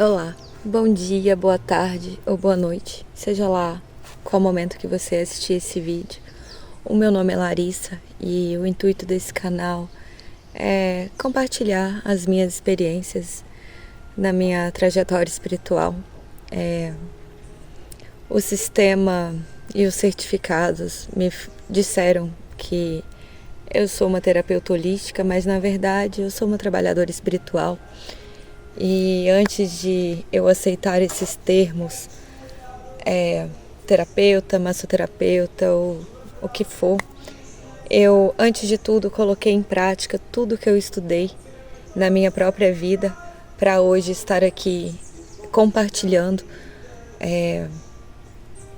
Olá, bom dia, boa tarde ou boa noite, seja lá qual momento que você assistir esse vídeo. O meu nome é Larissa e o intuito desse canal é compartilhar as minhas experiências na minha trajetória espiritual. O sistema e os certificados me disseram que eu sou uma terapeuta holística, mas na verdade eu sou uma trabalhadora espiritual. E antes de eu aceitar esses termos, terapeuta, massoterapeuta ou o que for, eu, antes de tudo, coloquei em prática tudo que eu estudei na minha própria vida para hoje estar aqui compartilhando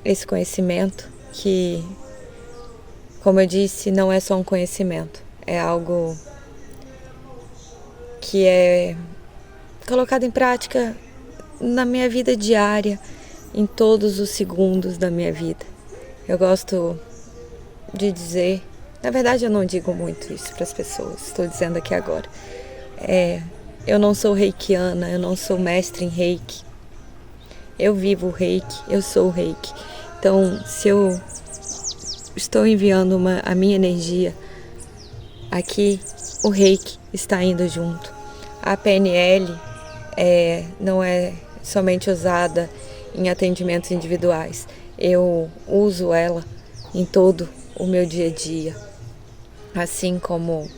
esse conhecimento que, como eu disse, não é só um conhecimento, é algo que é colocado em prática na minha vida diária, em todos os segundos da minha vida. Eu gosto de dizer, na verdade eu não digo muito isso para as pessoas, estou dizendo aqui agora. Eu não sou reikiana, eu não sou mestre em reiki. Eu vivo o reiki, eu sou o reiki. Então, se eu estou enviando a minha energia aqui, o reiki está indo junto. A PNL não é somente usada em atendimentos individuais. Eu uso ela em todo o meu dia a dia, assim como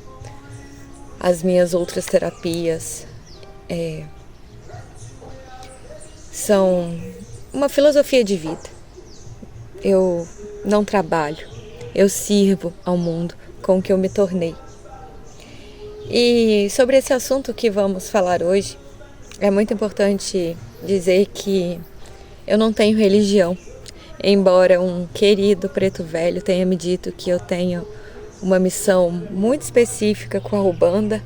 as minhas outras terapias são uma filosofia de vida. Eu não trabalho, eu sirvo ao mundo com o que eu me tornei. E sobre esse assunto que vamos falar hoje, é muito importante dizer que eu não tenho religião, embora um querido preto velho tenha me dito que eu tenho uma missão muito específica com a Umbanda.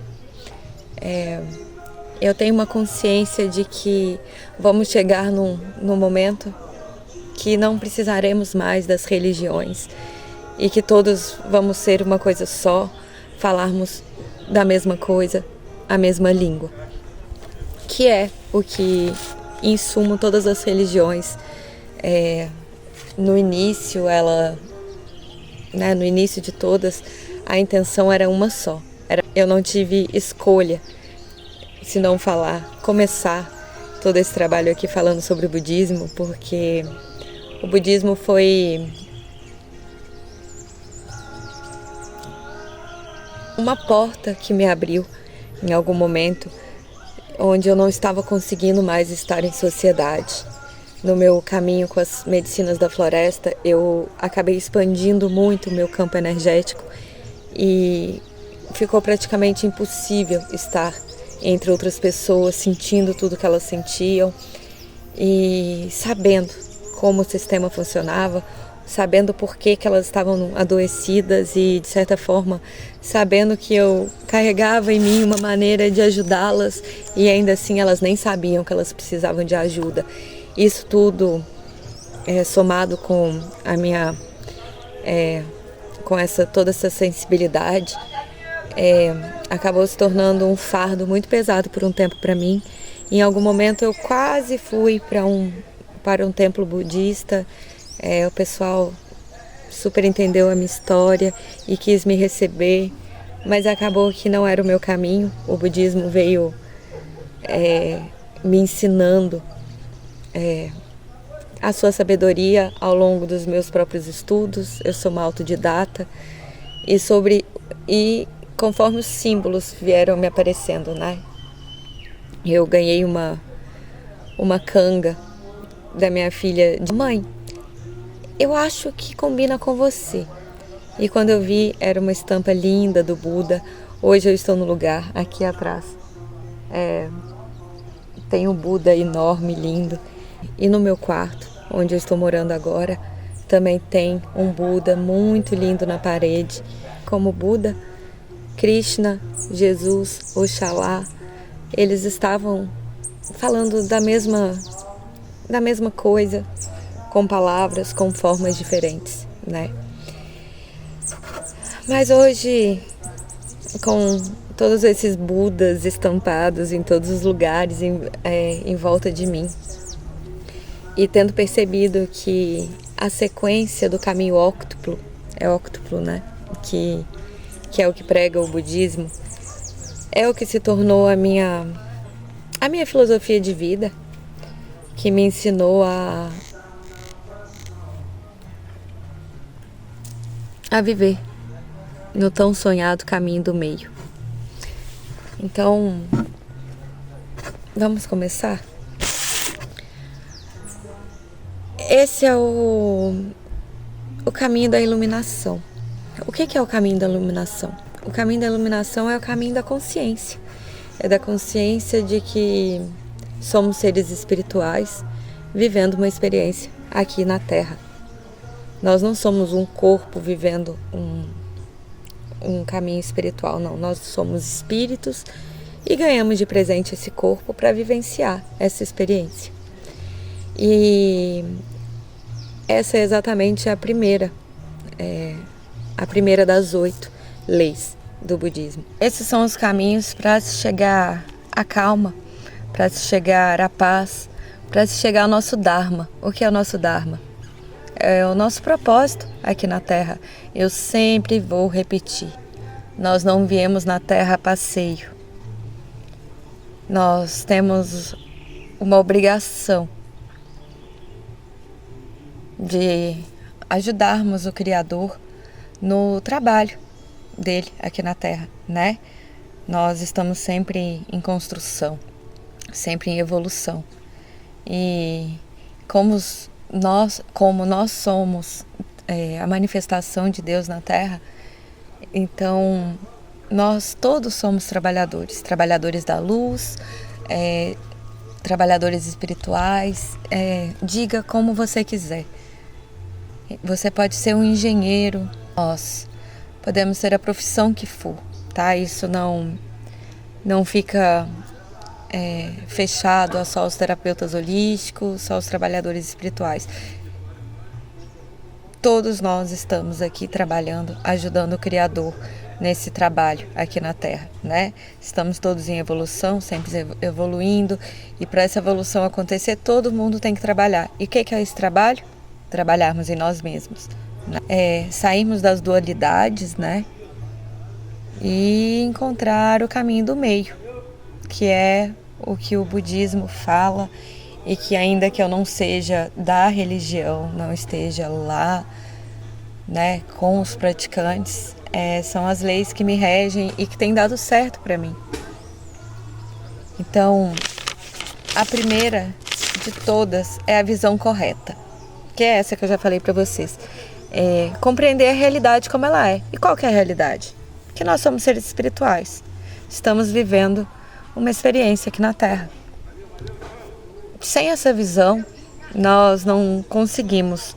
Eu tenho uma consciência de que vamos chegar num momento que não precisaremos mais das religiões e que todos vamos ser uma coisa só, falarmos da mesma coisa, a mesma língua, que é o que, em sumo, todas as religiões, no início, no início de todas, a intenção era uma só. Eu não tive escolha, se não começar todo esse trabalho aqui falando sobre o budismo, porque o budismo foi uma porta que me abriu em algum momento, onde eu não estava conseguindo mais estar em sociedade. No meu caminho com as medicinas da floresta, eu acabei expandindo muito o meu campo energético e ficou praticamente impossível estar entre outras pessoas, sentindo tudo que elas sentiam e sabendo como o sistema funcionava, sabendo por que elas estavam adoecidas e, de certa forma, sabendo que eu carregava em mim uma maneira de ajudá-las e ainda assim elas nem sabiam que elas precisavam de ajuda. Isso tudo, somado com a minha, com toda essa sensibilidade, acabou se tornando um fardo muito pesado por um tempo para mim. Em algum momento eu quase fui para um templo budista. O pessoal super entendeu a minha história e quis me receber, mas acabou que não era o meu caminho. O budismo veio me ensinando a sua sabedoria ao longo dos meus próprios estudos. Eu sou uma autodidata e conforme os símbolos vieram me aparecendo, né? Eu ganhei uma canga da minha filha de mãe. Eu acho que combina com você. E quando eu vi, era uma estampa linda do Buda. Hoje eu estou no lugar, aqui atrás. Tem um Buda enorme, lindo. E no meu quarto, onde eu estou morando agora, também tem um Buda muito lindo na parede. Como Buda, Krishna, Jesus, Oxalá, eles estavam falando da mesma coisa, com palavras, com formas diferentes, né? Mas hoje, todos esses Budas estampados em todos os lugares em volta de mim. E tendo percebido que a sequência do caminho óctuplo, é óctuplo, né? Que é o que prega o budismo, é o que se tornou a minha filosofia de vida, que me ensinou a viver no tão sonhado caminho do meio. Então, vamos começar? Esse é o caminho da iluminação. O que é o caminho da iluminação? O caminho da iluminação é o caminho da consciência. É da consciência de que somos seres espirituais vivendo uma experiência aqui na Terra. Nós não somos um corpo vivendo um caminho espiritual, não. Nós somos espíritos e ganhamos de presente esse corpo para vivenciar essa experiência. E essa é exatamente a primeira das 8 leis do budismo. Esses são os caminhos para se chegar à calma, para se chegar à paz, para se chegar ao nosso Dharma. O que é o nosso Dharma? É o nosso propósito aqui na Terra. Eu sempre vou repetir. Nós não viemos na Terra a passeio. Nós temos uma obrigação de ajudarmos o Criador no trabalho dele aqui na Terra, né? Nós estamos sempre em construção, sempre em evolução. E como nós somos a manifestação de Deus na Terra, então nós todos somos trabalhadores da luz, trabalhadores espirituais, diga como você quiser. Você pode ser um engenheiro, nós podemos ser a profissão que for, tá? Isso não fica fechado a só os terapeutas holísticos, só os trabalhadores espirituais. Todos nós estamos aqui trabalhando, ajudando o Criador nesse trabalho aqui na Terra, né? Estamos todos em evolução, sempre evoluindo, e para essa evolução acontecer, todo mundo tem que trabalhar. E o que é esse trabalho? Trabalharmos em nós mesmos, né? Sairmos das dualidades, né? E encontrar o caminho do meio, que é o que o budismo fala, e que ainda que eu não seja da religião, não esteja lá, né, com os praticantes, são as leis que me regem e que têm dado certo para mim. Então, a primeira de todas é a visão correta, que é essa que eu já falei para vocês. Compreender a realidade como ela é. E qual que é a realidade? Que nós somos seres espirituais. Estamos vivendo uma experiência aqui na Terra. Sem essa visão, nós não conseguimos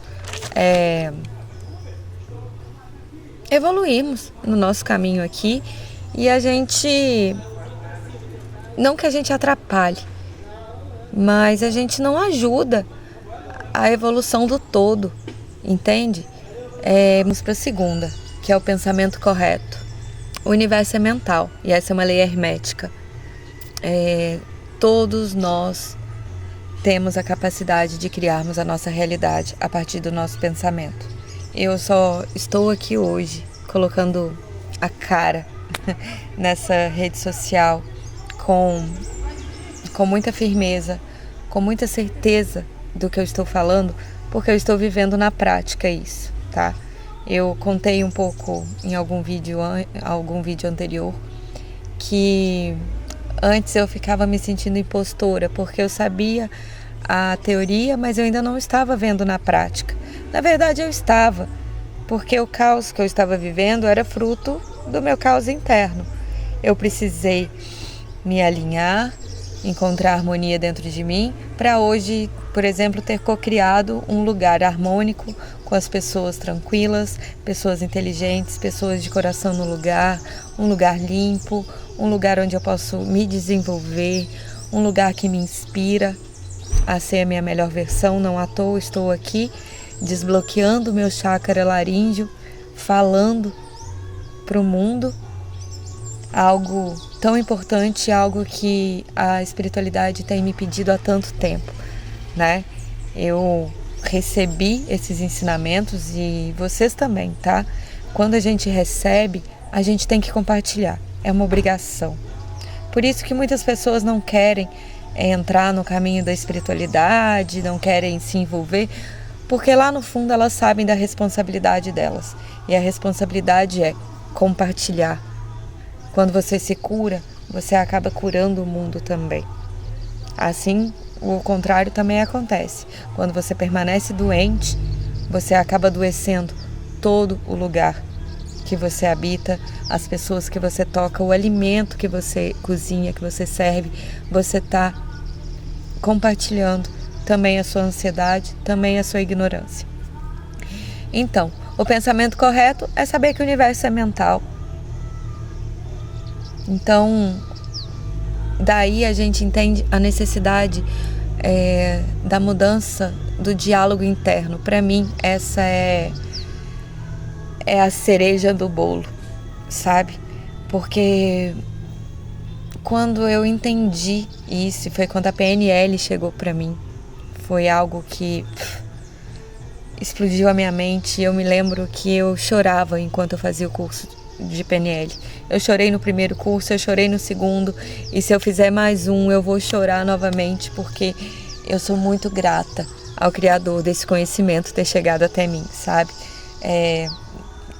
evoluirmos no nosso caminho aqui, e a gente, não que a gente atrapalhe, mas a gente não ajuda a evolução do todo, entende? Vamos para a segunda, que é o pensamento correto. O universo é mental, e essa é uma lei hermética. Todos nós temos a capacidade de criarmos a nossa realidade a partir do nosso pensamento. Eu só estou aqui hoje colocando a cara nessa rede social com muita firmeza, com muita certeza do que eu estou falando, porque eu estou vivendo na prática isso, tá? Eu contei um pouco em algum vídeo anterior que antes eu ficava me sentindo impostora, porque eu sabia a teoria, mas eu ainda não estava vendo na prática. Na verdade, eu estava, porque o caos que eu estava vivendo era fruto do meu caos interno. Eu precisei me alinhar, encontrar harmonia dentro de mim, para hoje, por exemplo, ter co-criado um lugar harmônico com as pessoas tranquilas, pessoas inteligentes, pessoas de coração no lugar, um lugar limpo, um lugar onde eu posso me desenvolver, um lugar que me inspira a ser a minha melhor versão. Não à toa estou aqui desbloqueando o meu chakra laríngeo, falando para o mundo algo tão importante, algo que a espiritualidade tem me pedido há tanto tempo, né? Eu recebi esses ensinamentos e vocês também, tá? Quando a gente recebe, a gente tem que compartilhar, é uma obrigação. Por isso que muitas pessoas não querem entrar no caminho da espiritualidade, não querem se envolver, porque lá no fundo elas sabem da responsabilidade delas. E a responsabilidade é compartilhar. Quando você se cura, você acaba curando o mundo também. Assim, o contrário também acontece. Quando você permanece doente, você acaba adoecendo todo o lugar que você habita, as pessoas que você toca, o alimento que você cozinha, que você serve, você está compartilhando também a sua ansiedade, também a sua ignorância. Então, o pensamento correto é saber que o universo é mental. Então, daí a gente entende a necessidade da mudança do diálogo interno. Para mim, essa é a cereja do bolo, sabe? Porque quando eu entendi isso, foi quando a PNL chegou para mim. Foi algo que explodiu a minha mente. Eu me lembro que eu chorava enquanto eu fazia o curso de PNL. Eu chorei no primeiro curso, eu chorei no segundo, e se eu fizer mais um, eu vou chorar novamente, porque eu sou muito grata ao Criador desse conhecimento ter chegado até mim, sabe?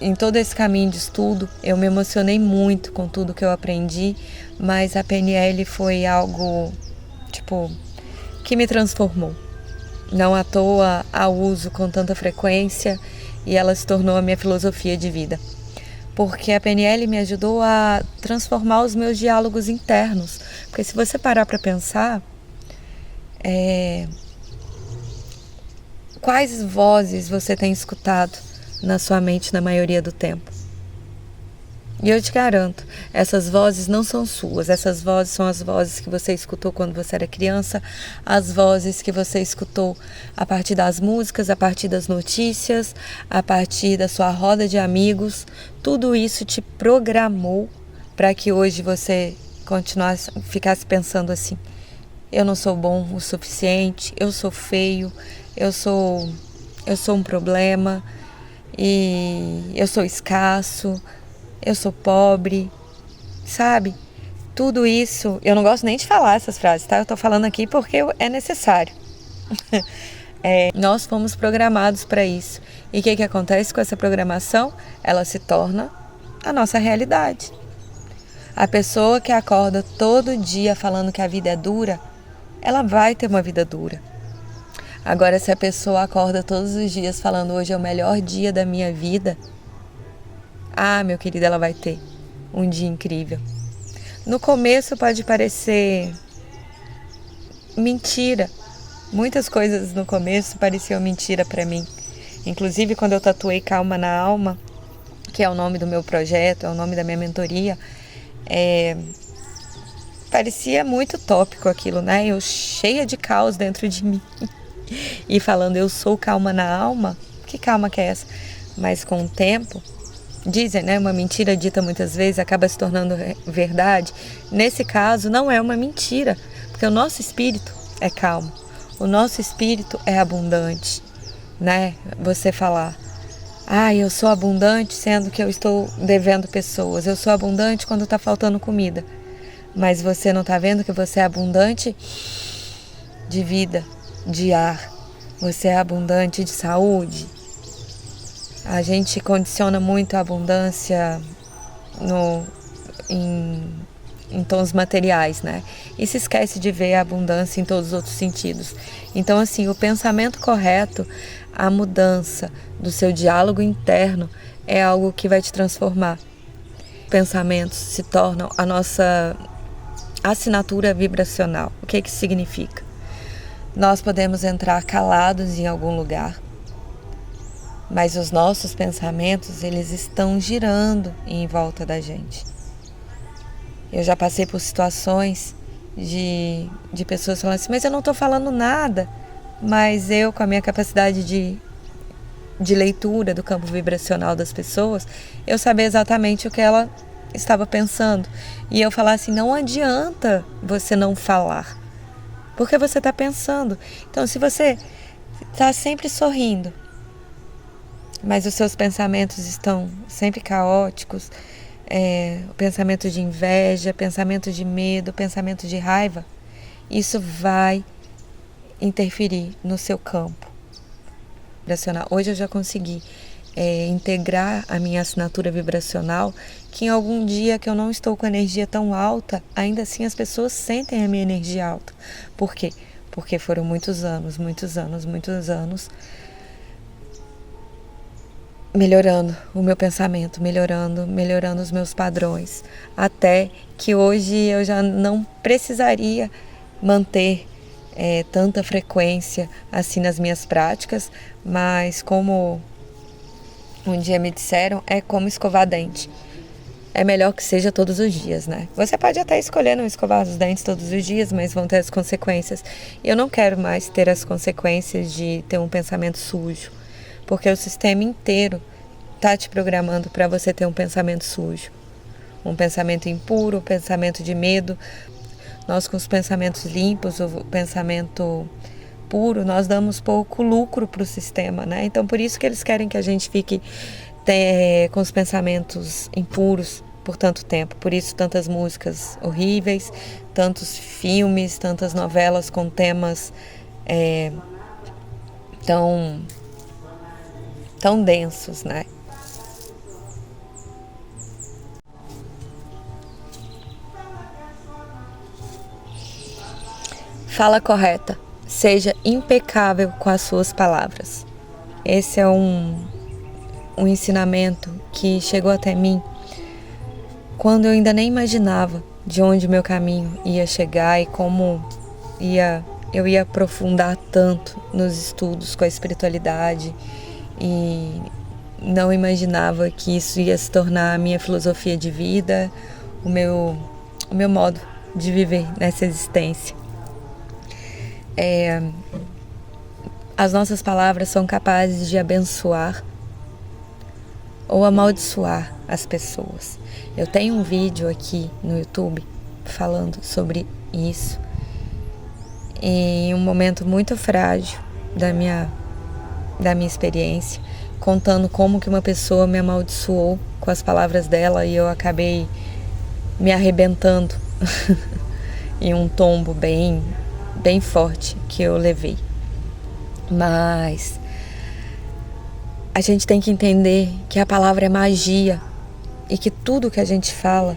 Em todo esse caminho de estudo, eu me emocionei muito com tudo que eu aprendi, mas a PNL foi algo, que me transformou. Não à toa a uso com tanta frequência e ela se tornou a minha filosofia de vida. Porque a PNL me ajudou a transformar os meus diálogos internos. Porque se você parar para pensar, quais vozes você tem escutado na sua mente na maioria do tempo? E eu te garanto, essas vozes não são suas, essas vozes são as vozes que você escutou quando você era criança, as vozes que você escutou a partir das músicas, a partir das notícias, a partir da sua roda de amigos. Tudo isso te programou para que hoje você ficasse pensando assim: eu não sou bom o suficiente, eu sou feio, eu sou um problema, e eu sou escasso, eu sou pobre, sabe? Tudo isso, eu não gosto nem de falar essas frases, tá? Eu tô falando aqui porque é necessário. Nós fomos programados para isso. E o que acontece com essa programação? Ela se torna a nossa realidade. A pessoa que acorda todo dia falando que a vida é dura, ela vai ter uma vida dura. Agora, se a pessoa acorda todos os dias falando: hoje é o melhor dia da minha vida, meu querido, ela vai ter um dia incrível. No começo pode parecer mentira. Muitas coisas no começo pareciam mentira para mim. Inclusive, quando eu tatuei Calma na Alma, que é o nome do meu projeto, é o nome da minha mentoria, parecia muito tópico aquilo, né? Eu cheia de caos dentro de mim. E falando: eu sou calma na alma. Que calma que é essa? Mas com o tempo, dizem, né? Uma mentira dita muitas vezes acaba se tornando verdade. Nesse caso, não é uma mentira, porque o nosso espírito é calmo. O nosso espírito é abundante, né? Você falar: eu sou abundante sendo que eu estou devendo pessoas. Eu sou abundante quando está faltando comida. Mas você não está vendo que você é abundante de vida, de ar. Você é abundante de saúde. A gente condiciona muito a abundância em tons materiais, né? E se esquece de ver a abundância em todos os outros sentidos. Então, assim, o pensamento correto, a mudança do seu diálogo interno é algo que vai te transformar. Pensamentos se tornam a nossa assinatura vibracional. O que isso significa? Nós podemos entrar calados em algum lugar, mas os nossos pensamentos, eles estão girando em volta da gente. Eu já passei por situações de pessoas falando assim: mas eu não estou falando nada. Mas eu, com a minha capacidade de leitura do campo vibracional das pessoas, eu sabia exatamente o que ela estava pensando. E eu falar assim, não adianta você não falar, porque você está pensando. Então, se você está sempre sorrindo, mas os seus pensamentos estão sempre caóticos, pensamento de inveja, pensamento de medo, pensamento de raiva, isso vai interferir no seu campo vibracional. Hoje eu já consegui integrar a minha assinatura vibracional, que em algum dia que eu não estou com energia tão alta, ainda assim as pessoas sentem a minha energia alta. Por quê? Porque foram muitos anos melhorando o meu pensamento, melhorando os meus padrões, até que hoje eu já não precisaria manter tanta frequência assim nas minhas práticas, mas como um dia me disseram, é como escovar dente. É melhor que seja todos os dias, né? Você pode até escolher não escovar os dentes todos os dias, mas vão ter as consequências. E eu não quero mais ter as consequências de ter um pensamento sujo, porque o sistema inteiro está te programando para você ter um pensamento sujo, um pensamento impuro, um pensamento de medo. Nós com os pensamentos limpos, o pensamento puro, nós damos pouco lucro para o sistema, né? Então por isso que eles querem que a gente fique com os pensamentos impuros por tanto tempo. Por isso tantas músicas horríveis, tantos filmes, tantas novelas com temas tão densos, né? Fala correta. Seja impecável com as suas palavras. Esse é um ensinamento que chegou até mim quando eu ainda nem imaginava de onde meu caminho ia chegar e como eu ia aprofundar tanto nos estudos com a espiritualidade, e não imaginava que isso ia se tornar a minha filosofia de vida, o meu modo de viver nessa existência. As nossas palavras são capazes de abençoar ou amaldiçoar as pessoas. Eu tenho um vídeo aqui no YouTube falando sobre isso, em um momento muito frágil da minha experiência, contando como que uma pessoa me amaldiçoou com as palavras dela e eu acabei me arrebentando em um tombo bem forte que eu levei. Mas a gente tem que entender que a palavra é magia e que tudo que a gente fala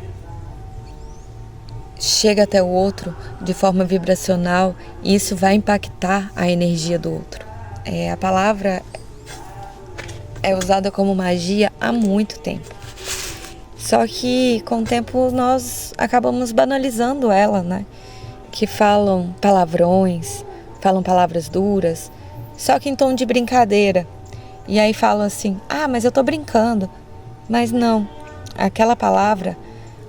chega até o outro de forma vibracional e isso vai impactar a energia do outro. A palavra é usada como magia há muito tempo. Só que com o tempo nós acabamos banalizando ela, né? Que falam palavrões, falam palavras duras, só que em tom de brincadeira. E aí falam assim, mas eu tô brincando. Mas não, aquela palavra,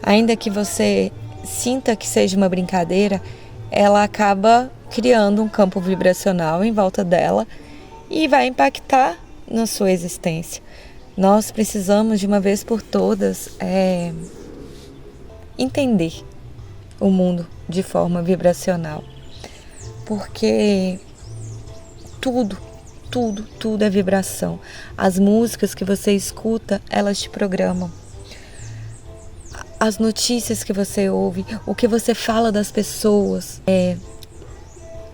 ainda que você sinta que seja uma brincadeira, ela acaba criando um campo vibracional em volta dela e vai impactar na sua existência. Nós precisamos de uma vez por todas entender o mundo de forma vibracional, porque tudo é vibração. As músicas que você escuta, elas te programam. As notícias que você ouve, o que você fala das pessoas,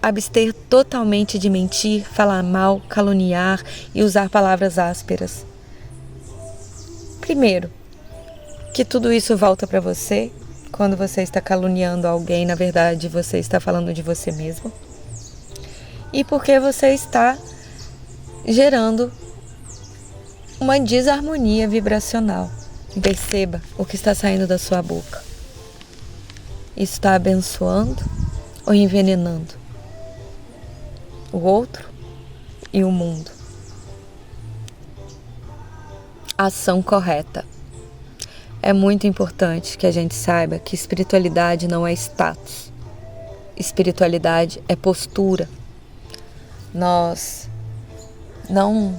abster totalmente de mentir, falar mal, caluniar e usar palavras ásperas. Primeiro, que tudo isso volta para você. Quando você está caluniando alguém, na verdade você está falando de você mesmo. E porque você está gerando uma desarmonia vibracional. Perceba o que está saindo da sua boca. Isso está abençoando ou envenenando o outro e o mundo? Ação correta. É muito importante que a gente saiba que espiritualidade não é status. Espiritualidade é postura. Nós não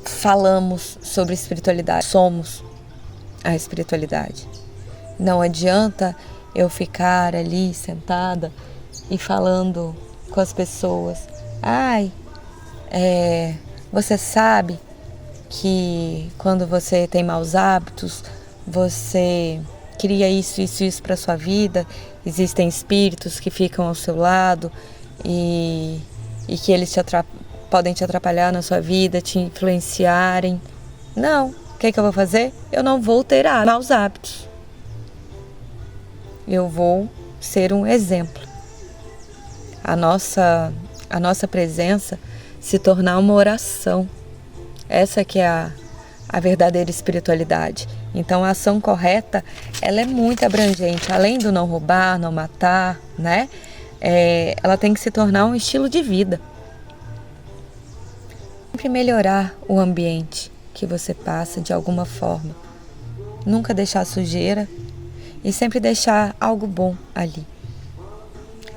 falamos sobre espiritualidade, somos a espiritualidade. Não adianta eu ficar ali sentada e falando com as pessoas: ai, você sabe que quando você tem maus hábitos, você cria isso para sua vida, existem espíritos que ficam ao seu lado e que eles podem te atrapalhar na sua vida, te influenciarem. Não, o que eu vou fazer? Eu não vou ter maus hábitos. Eu vou ser um exemplo. A nossa presença se tornar uma oração. Essa que é a verdadeira espiritualidade. Então a ação correta, ela é muito abrangente. Além do não roubar, não matar, né? Ela tem que se tornar um estilo de vida. Sempre melhorar o ambiente que você passa de alguma forma. Nunca deixar sujeira e sempre deixar algo bom ali.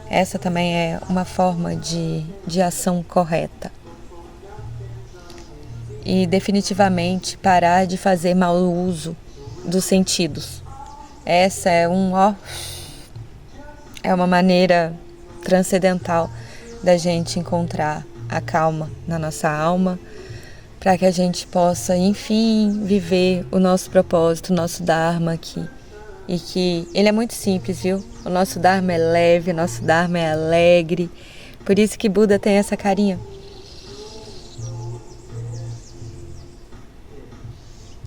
Essa também é uma forma de ação correta. E definitivamente parar de fazer mau uso dos sentidos. Essa é uma maneira transcendental da gente encontrar a calma na nossa alma, para que a gente possa, enfim, viver o nosso propósito, o nosso Dharma aqui. E que ele é muito simples, viu? O nosso Dharma é leve, o nosso Dharma é alegre. Por isso que Buda tem essa carinha.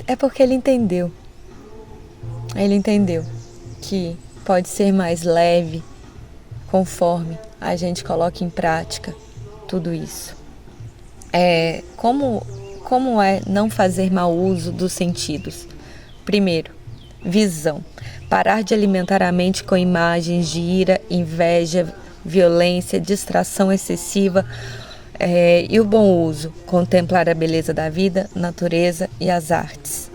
É porque ele entendeu. Ele entendeu que pode ser mais leve conforme a gente coloca em prática tudo isso. Como é não fazer mau uso dos sentidos? Primeiro, visão. Parar de alimentar a mente com imagens de ira, inveja, violência, distração excessiva e o bom uso. Contemplar a beleza da vida, natureza e as artes.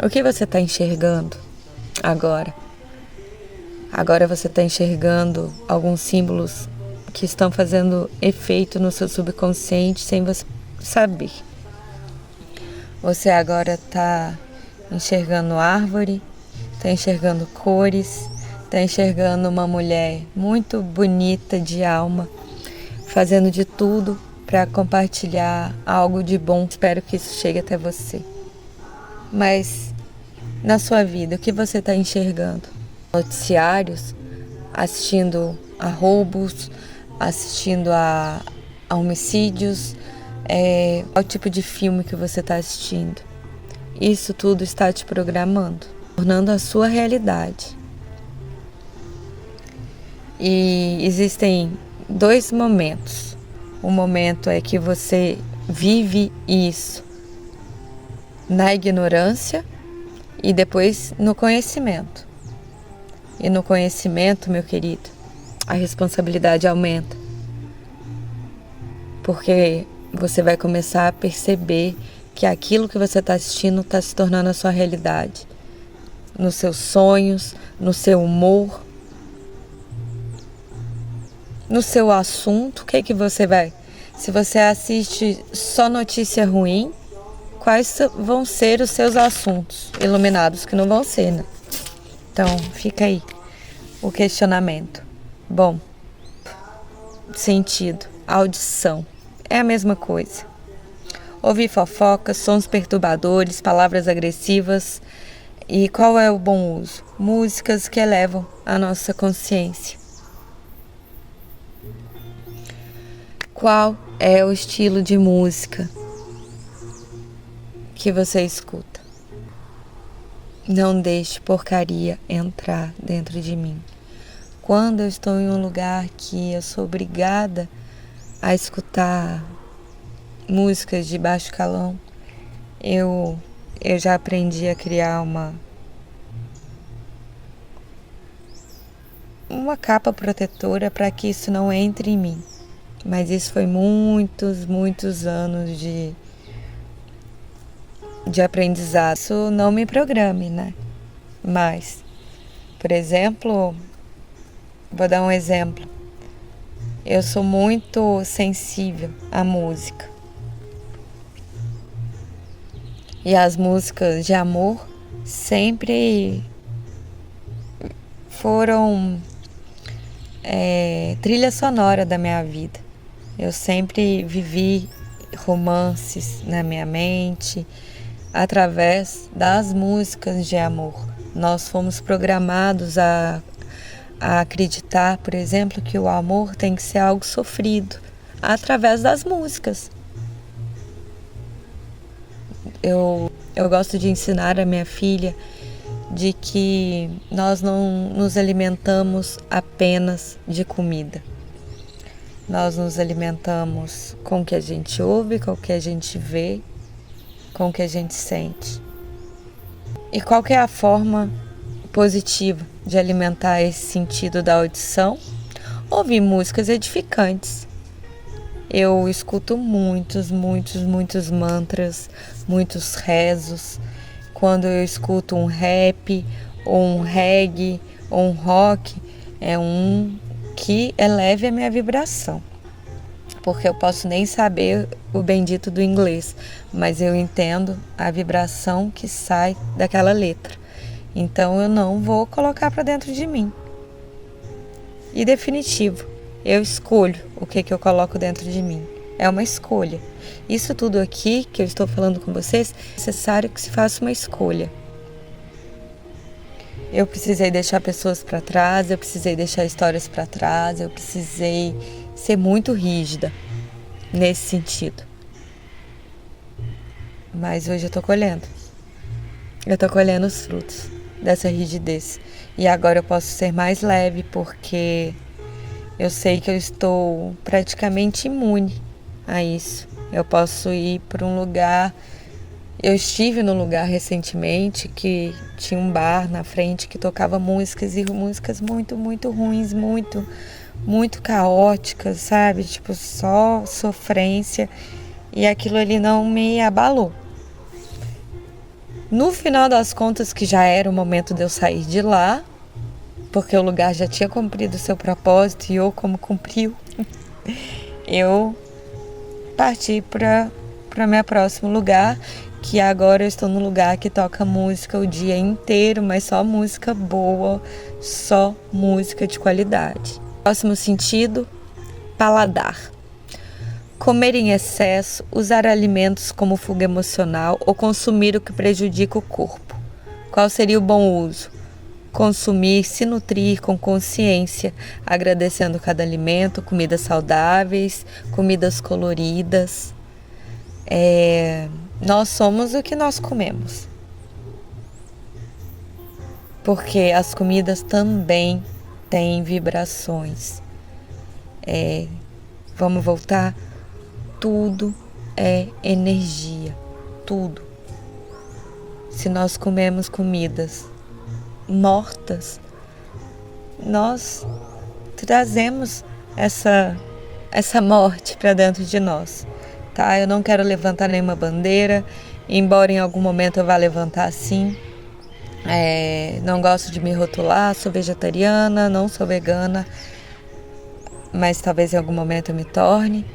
O que você está enxergando agora? Agora você está enxergando alguns símbolos que estão fazendo efeito no seu subconsciente sem você saber. Você agora está enxergando árvore, está enxergando cores, está enxergando uma mulher muito bonita de alma, fazendo de tudo para compartilhar algo de bom. Espero que isso chegue até você. Mas na sua vida, o que você está enxergando? Noticiários, assistindo a roubos, assistindo a homicídios, qual tipo de filme que você está assistindo? Isso tudo está te programando, tornando a sua realidade. E existem 2 momentos. Um momento é que você vive isso na ignorância e depois no conhecimento. E no conhecimento, meu querido, a responsabilidade aumenta. Porque você vai começar a perceber que aquilo que você está assistindo está se tornando a sua realidade. Nos seus sonhos, no seu humor, no seu assunto. O que você vai? Se você assiste só notícia ruim, quais vão ser os seus assuntos iluminados? Que não vão ser, né? Então, fica aí o questionamento. Bom, sentido, audição, é a mesma coisa. Ouvir fofocas, sons perturbadores, palavras agressivas. E qual é o bom uso? Músicas que elevam a nossa consciência. Qual é o estilo de música que você escuta? Não deixe porcaria entrar dentro de mim. Quando eu estou em um lugar que eu sou obrigada a escutar músicas de baixo calão, eu já aprendi a criar uma capa protetora para que isso não entre em mim. Mas isso foi muitos anos de aprendizado. Isso não me programe, né? Mas, por exemplo, vou dar um exemplo. Eu sou muito sensível à música. E as músicas de amor sempre foram trilha sonora da minha vida. Eu sempre vivi romances na minha mente através das músicas de amor. Nós fomos programados a acreditar, por exemplo, que o amor tem que ser algo sofrido através das músicas. Eu gosto de ensinar a minha filha de que nós não nos alimentamos apenas de comida. Nós nos alimentamos com o que a gente ouve, com o que a gente vê, com o que a gente sente. E qual que é a forma positiva de alimentar esse sentido da audição? Ouvir músicas edificantes. Eu escuto muitos mantras, muitos rezos. Quando eu escuto um rap, ou um reggae, ou um rock, é um que eleve a minha vibração. Porque eu posso nem saber o bendito do inglês, mas eu entendo a vibração que sai daquela letra. Então eu não vou colocar para dentro de mim. E definitivo, eu escolho o que eu coloco dentro de mim. É uma escolha. Isso tudo aqui que eu estou falando com vocês, é necessário que se faça uma escolha. Eu precisei deixar pessoas para trás, eu precisei deixar histórias para trás, eu precisei ser muito rígida nesse sentido. Mas hoje eu estou colhendo. Eu estou colhendo os frutos dessa rigidez. E agora eu posso ser mais leve porque eu sei que eu estou praticamente imune a isso. Eu posso ir para um lugar. Eu estive num lugar recentemente que tinha um bar na frente que tocava músicas e músicas muito ruins, muito caóticas, sabe? Tipo, só sofrência. E aquilo ali não me abalou. No final das contas, que já era o momento de eu sair de lá, porque o lugar já tinha cumprido o seu propósito e eu, como cumpriu, eu parti para meu próximo lugar, que agora eu estou no lugar que toca música o dia inteiro, mas só música boa, só música de qualidade. Próximo sentido, paladar. Comer em excesso, usar alimentos como fuga emocional ou consumir o que prejudica o corpo. Qual seria o bom uso? Consumir, se nutrir com consciência, agradecendo cada alimento, comidas saudáveis, comidas coloridas. Nós somos o que nós comemos. Porque as comidas também têm vibrações. Vamos voltar? Tudo é energia, tudo. Se nós comemos comidas mortas, nós trazemos essa morte para dentro de nós, tá? Eu não quero levantar nenhuma bandeira, embora em algum momento eu vá levantar sim. Não gosto de me rotular, sou vegetariana, não sou vegana, mas talvez em algum momento eu me torne.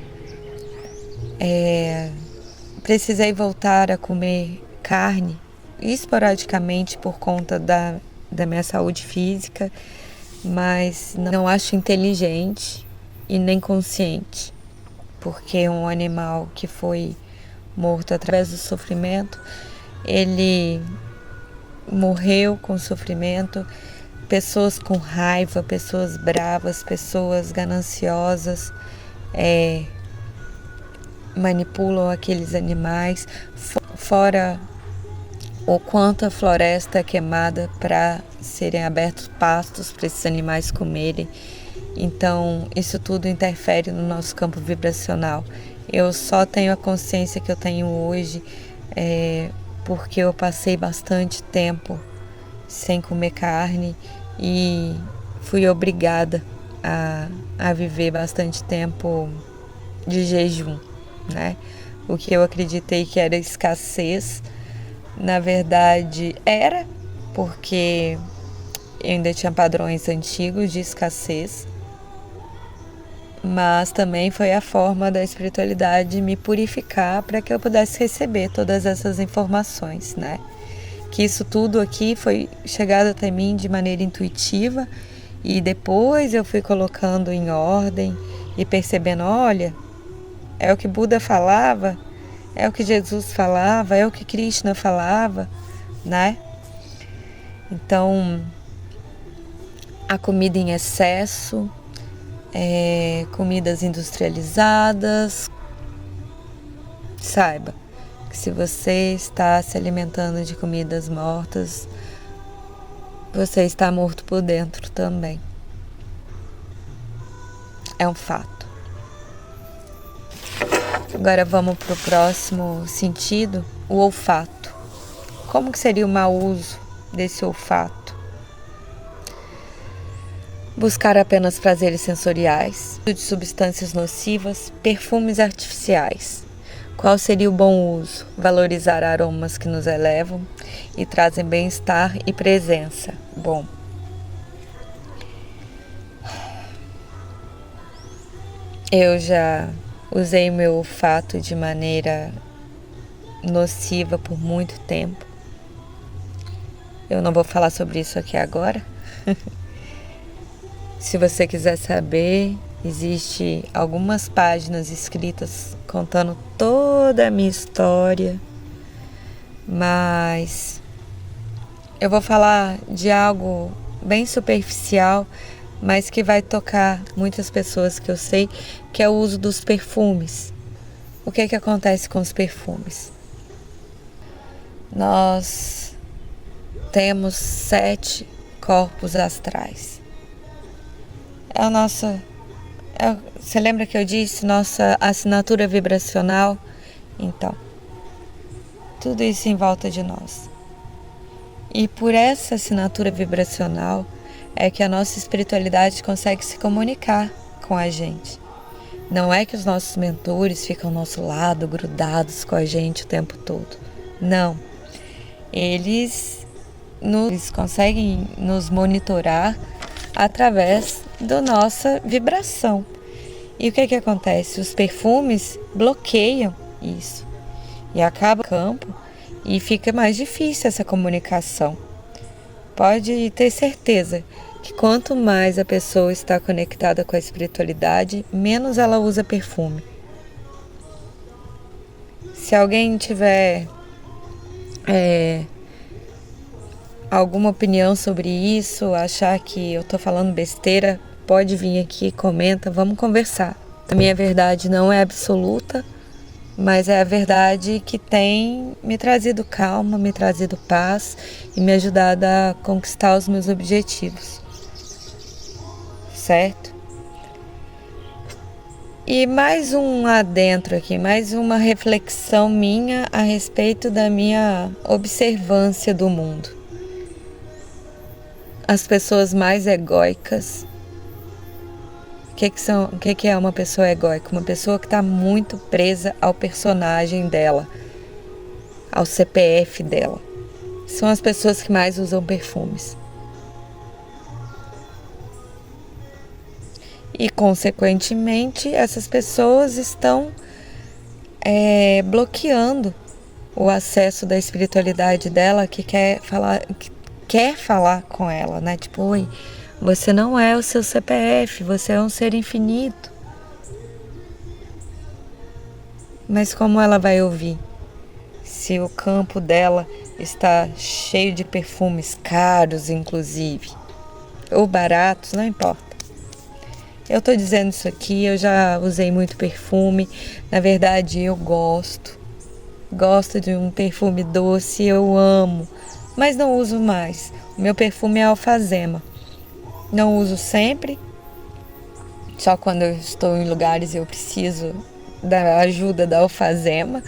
Precisei voltar a comer carne esporadicamente por conta da minha saúde física, mas não acho inteligente e nem consciente, porque um animal que foi morto através do sofrimento, ele morreu com sofrimento. Pessoas com raiva, pessoas bravas, pessoas gananciosas manipulam aqueles animais, fora o quanto a floresta é queimada para serem abertos pastos para esses animais comerem. Então, isso tudo interfere no nosso campo vibracional. Eu só tenho a consciência que eu tenho hoje porque eu passei bastante tempo sem comer carne e fui obrigada a viver bastante tempo de jejum, né? O que eu acreditei que era escassez, na verdade era, porque eu ainda tinha padrões antigos de escassez. mas também foi a forma da espiritualidade me purificar para que eu pudesse receber todas essas informações, né? Que isso tudo aqui foi chegado até mim de maneira intuitiva e depois eu fui colocando em ordem e percebendo, olha, é o que Buda falava, é o que Jesus falava, é o que Krishna falava, né? Então, a comida em excesso, comidas industrializadas, saiba que se você está se alimentando de comidas mortas, você está morto por dentro também. É um fato. Agora vamos para o próximo sentido, o olfato. Como que seria o mau uso desse olfato? Buscar apenas prazeres sensoriais, de substâncias nocivas, perfumes artificiais. Qual seria o bom uso? Valorizar aromas que nos elevam e trazem bem-estar e presença. Bom, eu já usei meu olfato de maneira nociva por muito tempo. Eu não vou falar sobre isso aqui agora. Se você quiser saber, existe algumas páginas escritas contando toda a minha história, mas eu vou falar de algo bem superficial, mas que vai tocar muitas pessoas que eu sei, que é o uso dos perfumes. O que é que acontece com os perfumes? Nós temos 7 corpos astrais. Você lembra que eu disse nossa assinatura vibracional? Então, tudo isso em volta de nós. E por essa assinatura vibracional é que a nossa espiritualidade consegue se comunicar com a gente. Não é que os nossos mentores ficam ao nosso lado, grudados com a gente o tempo todo. Não. Eles conseguem nos monitorar através da nossa vibração. E o que acontece? Os perfumes bloqueiam isso. E acaba o campo e fica mais difícil essa comunicação. Pode ter certeza que quanto mais a pessoa está conectada com a espiritualidade, menos ela usa perfume. Se alguém tiver alguma opinião sobre isso, achar que eu estou falando besteira, pode vir aqui, comenta, vamos conversar. A minha verdade não é absoluta, mas é a verdade que tem me trazido calma, me trazido paz e me ajudado a conquistar os meus objetivos. Certo? E mais um adentro aqui, mais uma reflexão minha a respeito da minha observância do mundo. As pessoas mais egóicas. O que é uma pessoa egóica? Uma pessoa que está muito presa ao personagem dela, ao CPF dela. São as pessoas que mais usam perfumes. E, consequentemente, essas pessoas estão bloqueando o acesso da espiritualidade dela, que quer falar com ela, né? Tipo, oi, você não é o seu CPF, você é um ser infinito. Mas como ela vai ouvir? Se o campo dela está cheio de perfumes caros, inclusive, ou baratos, não importa. Eu tô dizendo isso aqui, eu já usei muito perfume. Na verdade, eu gosto de um perfume doce, eu amo. Mas não uso mais. O meu perfume é alfazema. Não uso sempre. Só quando eu estou em lugares eu preciso da ajuda da alfazema.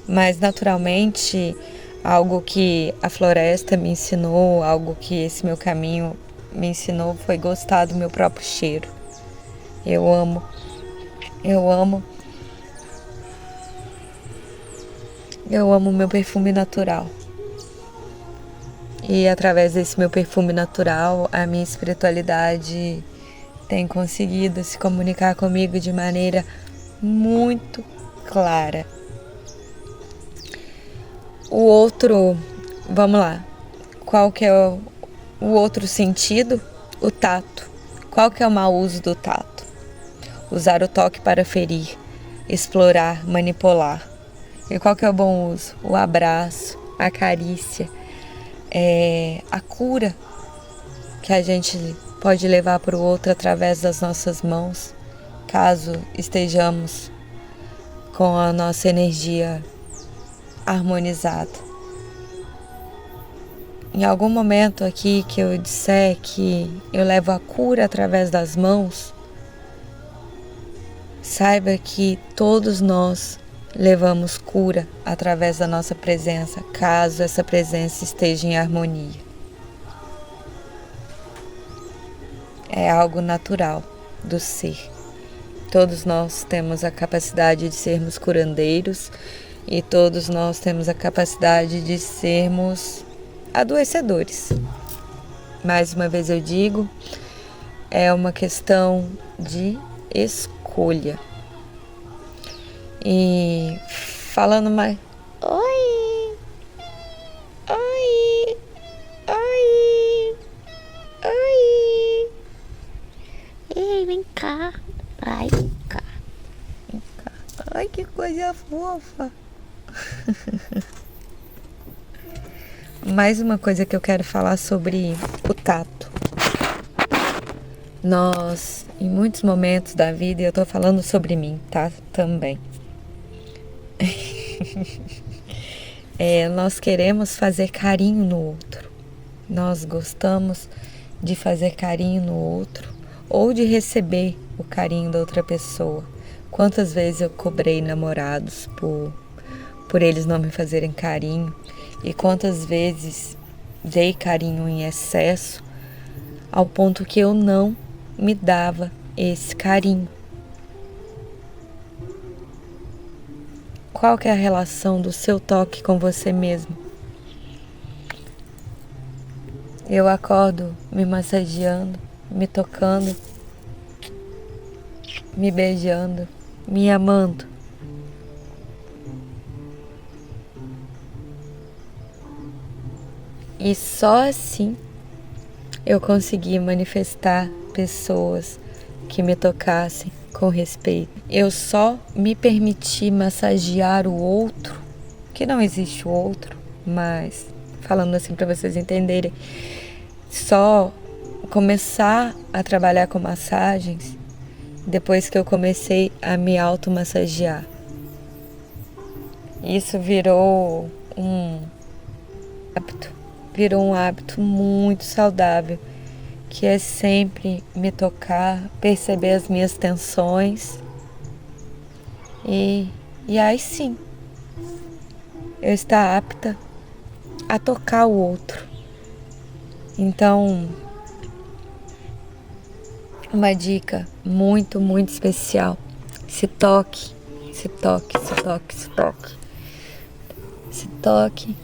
Mas naturalmente, algo que a floresta me ensinou, algo que esse meu caminho me ensinou foi gostar do meu próprio cheiro. Eu amo. Eu amo o meu perfume natural. E através desse meu perfume natural, a minha espiritualidade tem conseguido se comunicar comigo de maneira muito clara. O outro, vamos lá, qual que é o outro sentido? O tato. Qual que é o mau uso do tato? Usar o toque para ferir, explorar, manipular. E qual que é o bom uso? O abraço, a carícia, a cura que a gente pode levar para o outro através das nossas mãos, caso estejamos com a nossa energia harmonizada. Em algum momento aqui que eu disser que eu levo a cura através das mãos, saiba que todos nós levamos cura através da nossa presença, caso essa presença esteja em harmonia. É algo natural do ser. Todos nós temos a capacidade de sermos curandeiros e todos nós temos a capacidade de sermos adoecedores. Mais uma vez eu digo, é uma questão de escolha. E falando mais... Oi! Oi! Oi! Oi! Ei, vem cá. Vai, vem cá. Vem cá. Ai, que coisa fofa! Mais uma coisa que eu quero falar sobre o tato. Nós, em muitos momentos da vida, e eu tô falando sobre mim, tá? Também. Nós queremos fazer carinho no outro. Nós gostamos de fazer carinho no outro ou de receber o carinho da outra pessoa. Quantas vezes eu cobrei namorados por eles não me fazerem carinho e quantas vezes dei carinho em excesso ao ponto que eu não me dava esse carinho. Qual que é a relação do seu toque com você mesmo? Eu acordo me massageando, me tocando, me beijando, me amando. E só assim eu consegui manifestar pessoas que me tocassem com respeito. Eu só me permiti massagear o outro, que não existe o outro, mas falando assim para vocês entenderem, só começar a trabalhar com massagens depois que eu comecei a me automassagear. Isso virou um hábito muito saudável, que é sempre me tocar, perceber as minhas tensões e aí sim, eu estar apta a tocar o outro. Então, uma dica muito, muito especial: se toque, se toque, se toque, se toque. Se toque.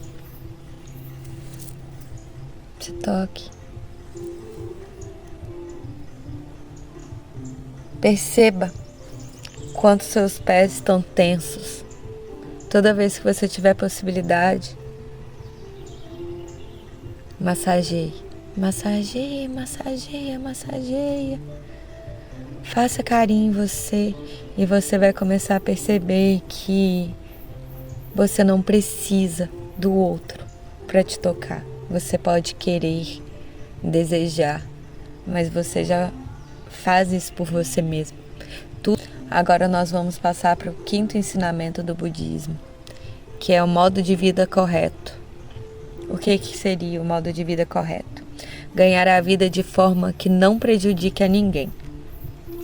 Se toque. Perceba quanto seus pés estão tensos. Toda vez que você tiver possibilidade, massageie. Massageia, massageia, massageia. Faça carinho em você e você vai começar a perceber que você não precisa do outro para te tocar. Você pode querer, desejar, mas você já faz isso por você mesmo. Agora nós vamos passar para o quinto ensinamento do budismo, que é o modo de vida correto. O que seria o modo de vida correto? Ganhar a vida de forma que não prejudique a ninguém.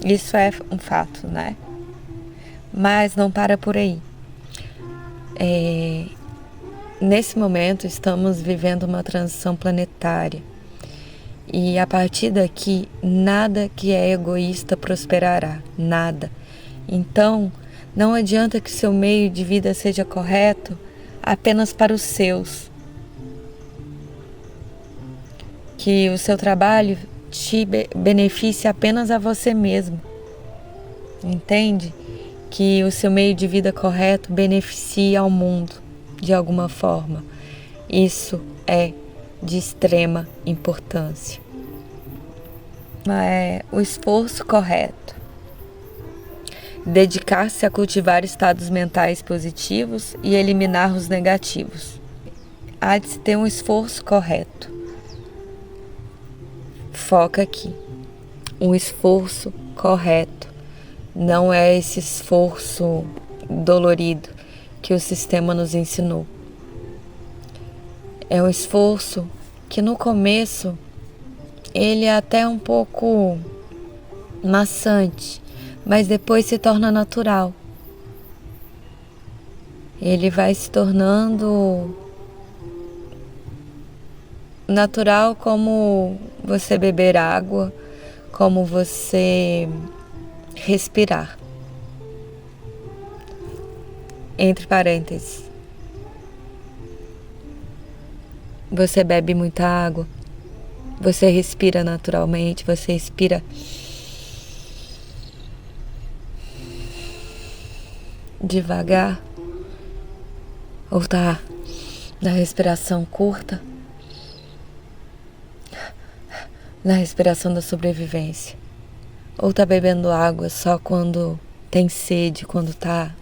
Isso é um fato, né? Mas não para por aí. Nesse momento estamos vivendo uma transição planetária. E a partir daqui, nada que é egoísta prosperará. Nada. Então, não adianta que seu meio de vida seja correto apenas para os seus. Que o seu trabalho te beneficie apenas a você mesmo. Entende? Que o seu meio de vida correto beneficie ao mundo de alguma forma. Isso é de extrema importância. É o esforço correto. Dedicar-se a cultivar estados mentais positivos e eliminar os negativos. Há de se ter um esforço correto. Foca aqui. Um esforço correto. Não é esse esforço dolorido que o sistema nos ensinou. É um esforço que no começo ele é até um pouco maçante, mas depois se torna natural. Ele vai se tornando natural como você beber água, como você respirar. Entre parênteses. Você bebe muita água, você respira naturalmente, você respira devagar, ou tá na respiração curta, na respiração da sobrevivência, ou tá bebendo água só quando tem sede, quando tá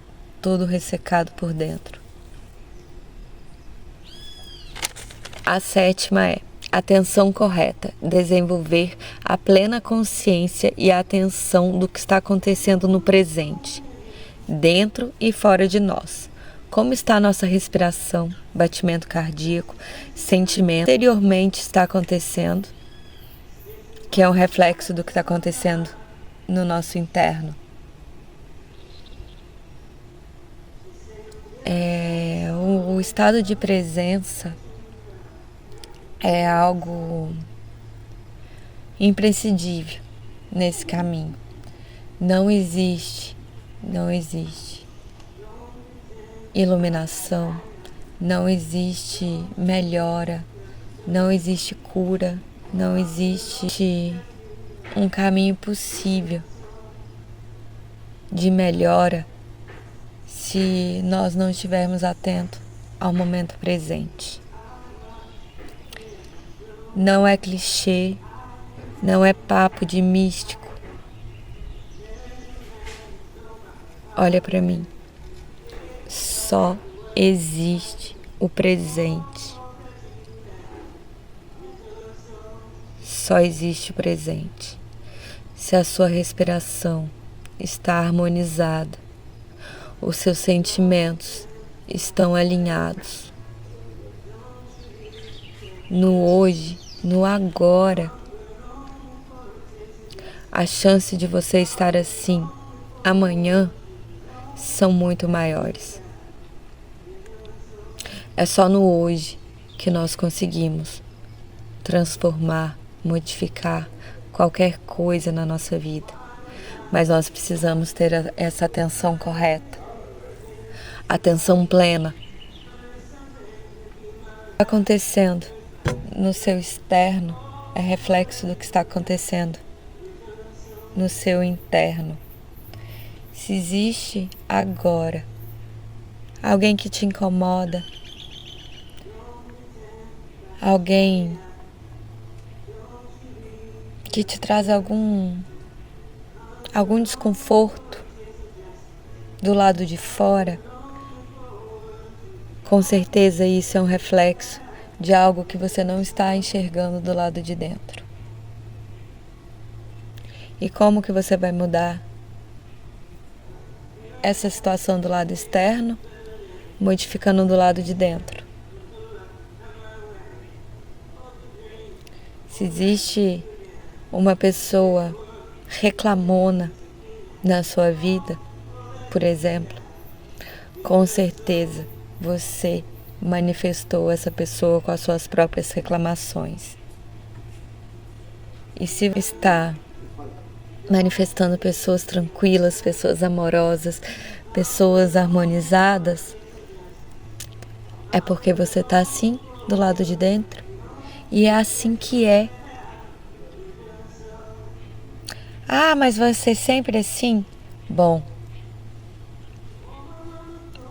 todo ressecado por dentro. A sétima é atenção correta, desenvolver a plena consciência e a atenção do que está acontecendo no presente, dentro e fora de nós. Como está a nossa respiração, batimento cardíaco, sentimento anteriormente está acontecendo, que é um reflexo do que está acontecendo no nosso interno. O estado de presença é algo imprescindível nesse caminho. Não existe iluminação, não existe melhora, não existe cura, não existe um caminho possível de melhora se nós não estivermos atentos ao momento presente. Não é clichê, não é papo de místico. Olha para mim. Só existe o presente. Só existe o presente. Se a sua respiração está harmonizada, os seus sentimentos estão alinhados. No hoje, no agora, a chance de você estar assim amanhã são muito maiores. É só no hoje que nós conseguimos transformar, modificar qualquer coisa na nossa vida. Mas nós precisamos ter essa atenção correta, atenção plena. O que está acontecendo no seu externo é reflexo do que está acontecendo no seu interno. Se existe agora alguém que te incomoda, alguém que te traz algum desconforto do lado de fora, com certeza isso é um reflexo de algo que você não está enxergando do lado de dentro. E como que você vai mudar essa situação do lado externo, modificando do lado de dentro? Se existe uma pessoa reclamona na sua vida, por exemplo, com certeza você manifestou essa pessoa com as suas próprias reclamações. E se está manifestando pessoas tranquilas, pessoas amorosas, pessoas harmonizadas, é porque você está assim do lado de dentro. E é assim que é. Ah, mas vai ser sempre assim? Bom,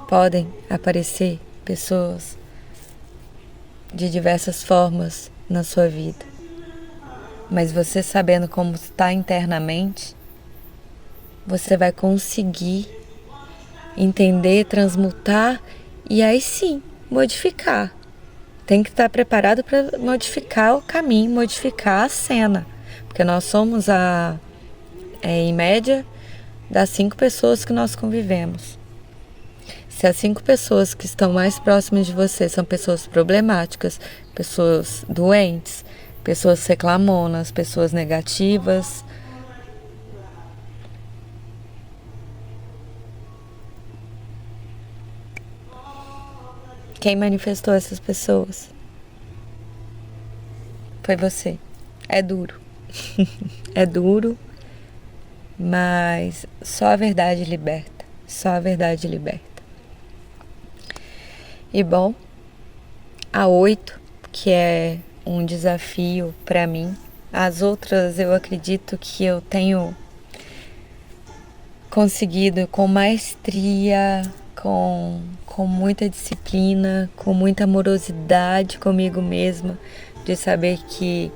podem aparecer pessoas de diversas formas na sua vida, mas você sabendo como está internamente, você vai conseguir entender, transmutar e aí sim modificar. Tem que estar preparado para modificar o caminho, modificar a cena, porque nós somos em média, das 5 pessoas que nós convivemos. Se as 5 pessoas que estão mais próximas de você são pessoas problemáticas, pessoas doentes, pessoas reclamonas, pessoas negativas, quem manifestou essas pessoas? Foi você. É duro. É duro, mas só a verdade liberta. Só a verdade liberta. E bom, a 8, que é um desafio para mim. As outras eu acredito que eu tenho conseguido com maestria, com muita disciplina, com muita amorosidade comigo mesma, de saber que,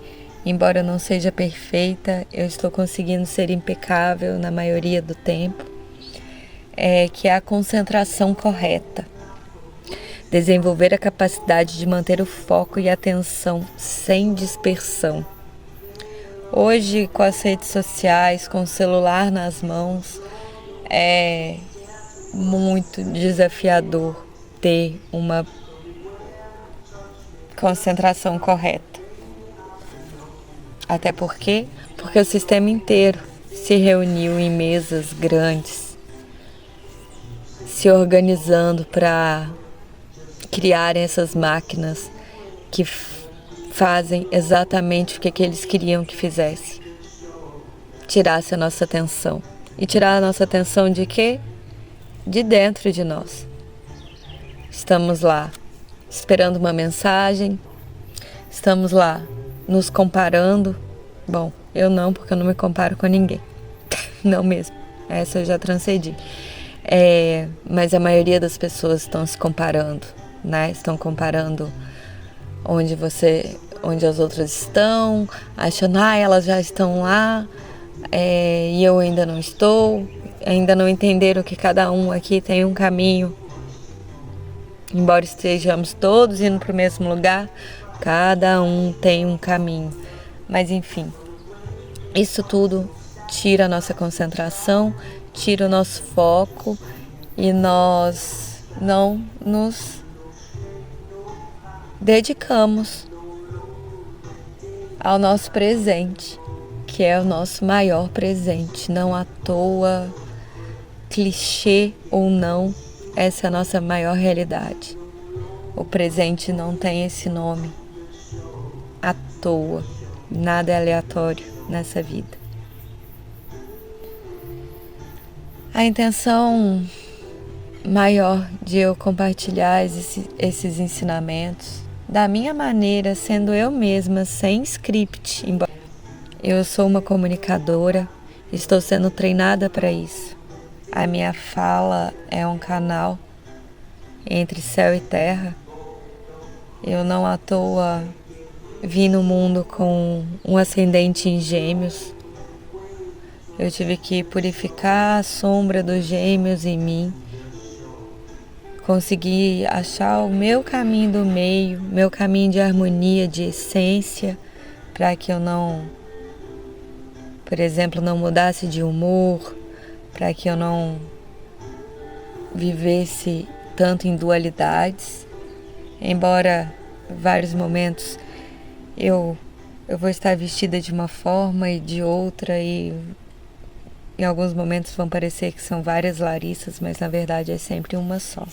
embora eu não seja perfeita, eu estou conseguindo ser impecável na maioria do tempo, que é a concentração correta. Desenvolver a capacidade de manter o foco e a atenção sem dispersão. Hoje, com as redes sociais, com o celular nas mãos, é muito desafiador ter uma concentração correta. Até porque o sistema inteiro se reuniu em mesas grandes, se organizando para criarem essas máquinas que fazem exatamente o que eles queriam que fizesse. Tirasse a nossa atenção. E tirar a nossa atenção de quê? De dentro de nós. Estamos lá esperando uma mensagem, estamos lá nos comparando. Bom, eu não, porque eu não me comparo com ninguém. Não mesmo. Essa eu já transcendi. Mas a maioria das pessoas estão se comparando, né? Estão comparando onde as outras estão, achando, elas já estão lá, e eu ainda não estou, ainda não entenderam que cada um aqui tem um caminho. Embora estejamos todos indo para o mesmo lugar, cada um tem um caminho. Mas enfim, isso tudo tira a nossa concentração, tira o nosso foco e nós não nos dedicamos ao nosso presente, que é o nosso maior presente. Não à toa, clichê ou não, essa é a nossa maior realidade. O presente não tem esse nome à toa. Nada é aleatório nessa vida. A intenção maior de eu compartilhar esses ensinamentos da minha maneira, sendo eu mesma, sem script. Eu sou uma comunicadora, estou sendo treinada para isso. A minha fala é um canal entre céu e terra. Eu não à toa vim no mundo com um ascendente em Gêmeos. Eu tive que purificar a sombra dos Gêmeos em mim. Consegui achar o meu caminho do meio, meu caminho de harmonia, de essência, para que eu não, por exemplo, não mudasse de humor, para que eu não vivesse tanto em dualidades. Embora vários momentos eu vou estar vestida de uma forma e de outra, e em alguns momentos vão parecer que são várias Larissas, mas na verdade é sempre uma só.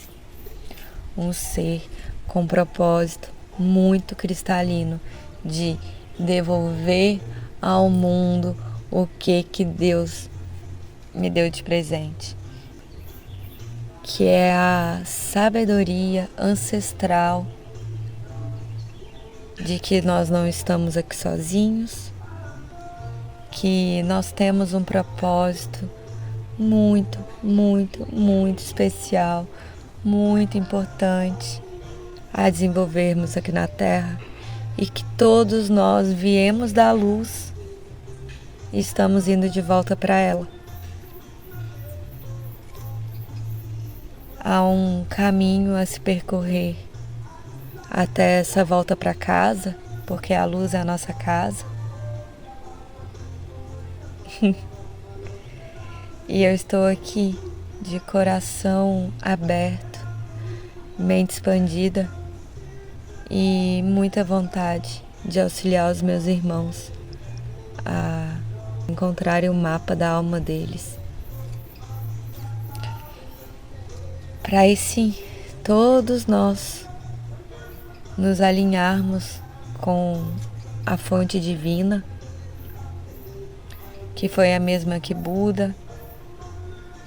Um ser com propósito muito cristalino de devolver ao mundo o que Deus me deu de presente, que é a sabedoria ancestral de que nós não estamos aqui sozinhos, que nós temos um propósito muito, muito, muito especial, muito importante a desenvolvermos aqui na Terra e que todos nós viemos da luz e estamos indo de volta para ela. Há um caminho a se percorrer até essa volta para casa, porque a luz é a nossa casa. E eu estou aqui de coração aberto, mente expandida e muita vontade de auxiliar os meus irmãos a encontrarem o mapa da alma deles. Para aí sim, todos nós nos alinharmos com a fonte divina, que foi a mesma que Buda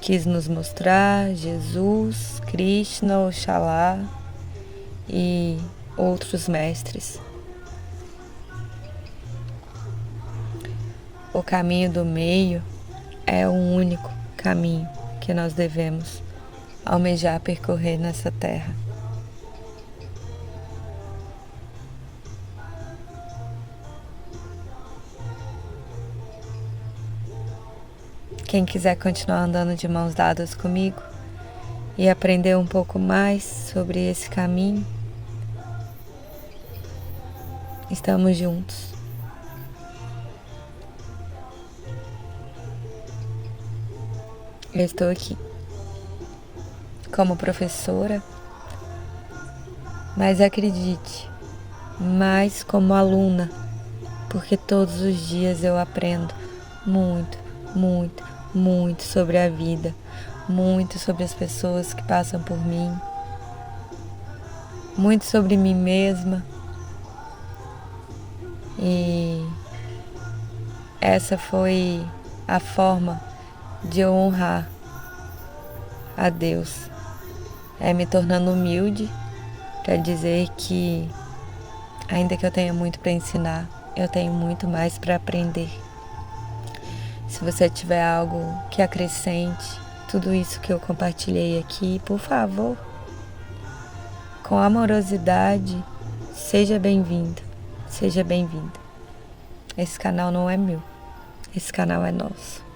quis nos mostrar, Jesus, Krishna, Oxalá e outros mestres. O caminho do meio é o único caminho que nós devemos almejar percorrer nessa terra. Quem quiser continuar andando de mãos dadas comigo e aprender um pouco mais sobre esse caminho, estamos juntos. Eu estou aqui como professora, mas acredite, mais como aluna, porque todos os dias eu aprendo muito, muito, muito sobre a vida, muito sobre as pessoas que passam por mim, muito sobre mim mesma. E essa foi a forma de eu honrar a Deus, me tornando humilde para dizer que, ainda que eu tenha muito para ensinar, eu tenho muito mais para aprender. Se você tiver algo que acrescente tudo isso que eu compartilhei aqui, por favor, com amorosidade, seja bem-vindo, seja bem-vinda. Esse canal não é meu, esse canal é nosso.